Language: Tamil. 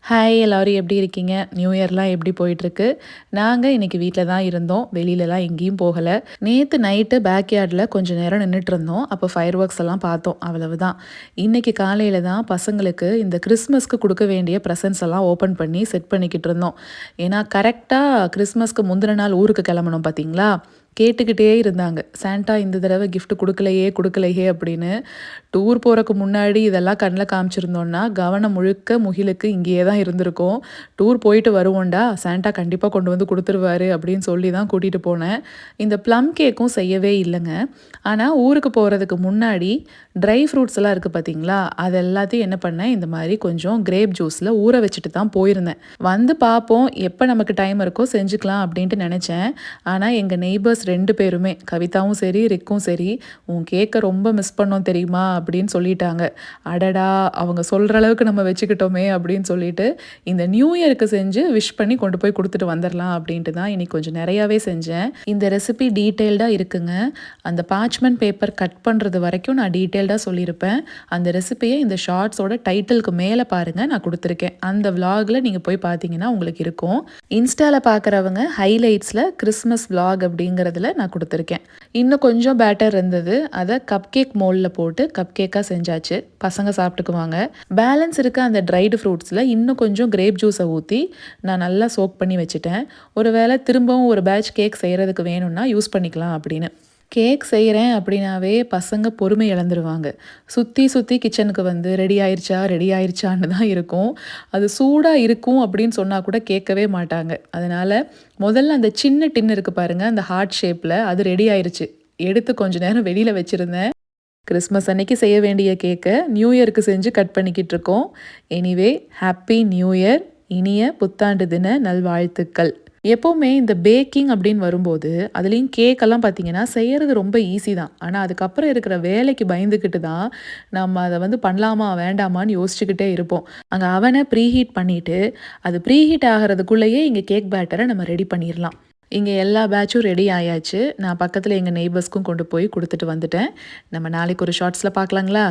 ஹாய் எல்லோரும் எப்படி இருக்கீங்க? நியூ இயர்லாம் எப்படி போயிட்டுருக்கு? நாங்கள் இன்றைக்கி வீட்டில் தான் இருந்தோம். வெளியிலலாம் எங்கேயும் போகலை. நேற்று நைட்டு பேக் யார்டில் கொஞ்சம் நேரம் நின்றுட்டு இருந்தோம். அப்போ ஃபயர் ஒர்க்ஸ் எல்லாம் பார்த்தோம், அவ்வளவுதான். இன்றைக்கி காலையில் தான் பசங்களுக்கு இந்த கிறிஸ்மஸ்க்கு கொடுக்க வேண்டிய ப்ரெசன்ட்ஸ் எல்லாம் ஓப்பன் பண்ணி செட் பண்ணிக்கிட்டு இருந்தோம். ஏன்னா கரெக்டாக கிறிஸ்மஸ்க்கு முந்தின நாள் ஊருக்கு கிளம்பணும் பார்த்தீங்களா? கேட்டுக்கிட்டே இருந்தாங்க, சாண்டா இந்த தடவை கிஃப்ட் கொடுக்கலையே அப்படின்னு. டூர் போகிறக்கு முன்னாடி இதெல்லாம் கண்ணில் காமிச்சிருந்தோன்னா கவனம் முழுக்க முகிலுக்கு இங்கேயே தான் இருந்திருக்கும். டூர் போயிட்டு வருவோண்டா, சாண்டா கண்டிப்பாக கொண்டு வந்து கொடுத்துருவாரு அப்படின்னு சொல்லி தான் கூட்டிகிட்டு போனேன். இந்த ப்ளம் கேக்கும் செய்யவே இல்லைங்க. ஆனால் ஊருக்கு போகிறதுக்கு முன்னாடி ட்ரை ஃப்ரூட்ஸ் எல்லாம் இருக்குது பார்த்தீங்களா, அது எல்லாத்தையும் என்ன பண்ணேன், இந்த மாதிரி கொஞ்சம் கிரேப் ஜூஸில் ஊற வச்சுட்டு தான் போயிருந்தேன். வந்து பார்ப்போம், எப்போ நமக்கு டைம் இருக்கோ செஞ்சுக்கலாம் அப்படின்ட்டு நினச்சேன். ஆனால் எங்கள் நெய்பர்ஸ் 2 பேருமே, கவிதாவும் சரி ரிக்கும் சரி, உன் கேக்கை ரொம்ப மிஸ் பண்ணோம் தெரியுமா அப்படின்னு சொல்லிட்டாங்க. அடடா, அவங்க சொல்கிற அளவுக்கு நம்ம வச்சுக்கிட்டோமே அப்படின்னு சொல்லிட்டு இந்த நியூ இயருக்கு செஞ்சு விஷ் பண்ணி கொண்டு போய் கொடுத்துட்டு வந்துடலாம் அப்படின்ட்டு தான் இன்னைக்கு கொஞ்சம் நிறையாவே செஞ்சேன். இந்த ரெசிபி டீட்டெயில்டாக இருக்குங்க. அந்த பார்ச்மெண்ட் பேப்பர் கட் பண்ணுறது வரைக்கும் நான் டீட்டெயில்டாக சொல்லியிருப்பேன். அந்த ரெசிபியை இந்த ஷார்ட்ஸோட டைட்டிலுக்கு மேலே பாருங்கள், நான் கொடுத்துருக்கேன். அந்த விலாகில் நீங்கள் போய் பார்த்தீங்கன்னா உங்களுக்கு இருக்கும். இன்ஸ்டாவில் பார்க்குறவங்க ஹைலைட்ஸில் கிறிஸ்மஸ் விலாக் அப்படிங்கிறதுல நான் கொடுத்துருக்கேன். இன்னும் கொஞ்சம் பேட்டர் இருந்தது, அதை கப் கேக் மோல்டில் போட்டு கப் கேக்காக செஞ்சாச்சு. பசங்க சாப்பிட்டுக்குவாங்க. பேலன்ஸ் இருக்க அந்த ட்ரைடு ஃப்ரூட்ஸில் இன்னும் கொஞ்சம் கிரேப் ஜூஸை ஊற்றி நான் நல்லா சோக் பண்ணி வச்சுட்டேன். ஒரு வேளை திரும்பவும் ஒரு பேட்ச் கேக் செய்கிறதுக்கு வேணும்னா யூஸ் பண்ணிக்கலாம் அப்படின்னு. கேக் செய்கிறேன் அப்படின்னாவே பசங்க பொறுமை இழந்துருவாங்க. சுற்றி சுற்றி கிச்சனுக்கு வந்து ரெடி ஆயிடுச்சான்னு தான் இருக்கும். அது சூடாக இருக்கும் அப்படின்னு சொன்னால் கூட கேட்கவே மாட்டாங்க. அதனால் முதல்ல அந்த சின்ன டின் இருக்குது பாருங்கள், அந்த ஹார்ட் ஷேப்பில், அது ரெடி ஆயிடுச்சு. எடுத்து கொஞ்சம் நேரம் வெளியில் வச்சுருந்தேன். கிறிஸ்மஸ் அன்னைக்கு செய்ய வேண்டிய கேக்கை நியூ இயருக்கு செஞ்சு கட் பண்ணிக்கிட்டு இருக்கோம். எனிவே, ஹாப்பி நியூ இயர், இனிய புத்தாண்டு தின நல்வாழ்த்துக்கள். எப்போவுமே இந்த பேக்கிங் அப்படின்னு வரும்போது அதுலேயும் கேக்கெல்லாம் பார்த்தீங்கன்னா செய்கிறது ரொம்ப ஈஸி தான். ஆனால் அதுக்கப்புறம் இருக்கிற வேலைக்கு பயந்துக்கிட்டு தான் நம்ம அதை வந்து பண்ணலாமா வேண்டாமான்னு யோசிச்சுக்கிட்டே இருப்போம். அங்கே அவனை ப்ரீஹீட் பண்ணிவிட்டு அது ப்ரீஹீட் ஆகிறதுக்குள்ளேயே இங்கே கேக் பேட்டரை நம்ம ரெடி பண்ணிடலாம். இங்கே எல்லா பேட்சும் ரெடி ஆயாச்சு. நான் பக்கத்தில் எங்கள் நெய்பர்ஸ்க்கும் கொண்டு போய் கொடுத்துட்டு வந்துட்டேன். நம்ம நாளைக்கு ஒரு ஷார்ட்ஸில் பார்க்கலாங்களா?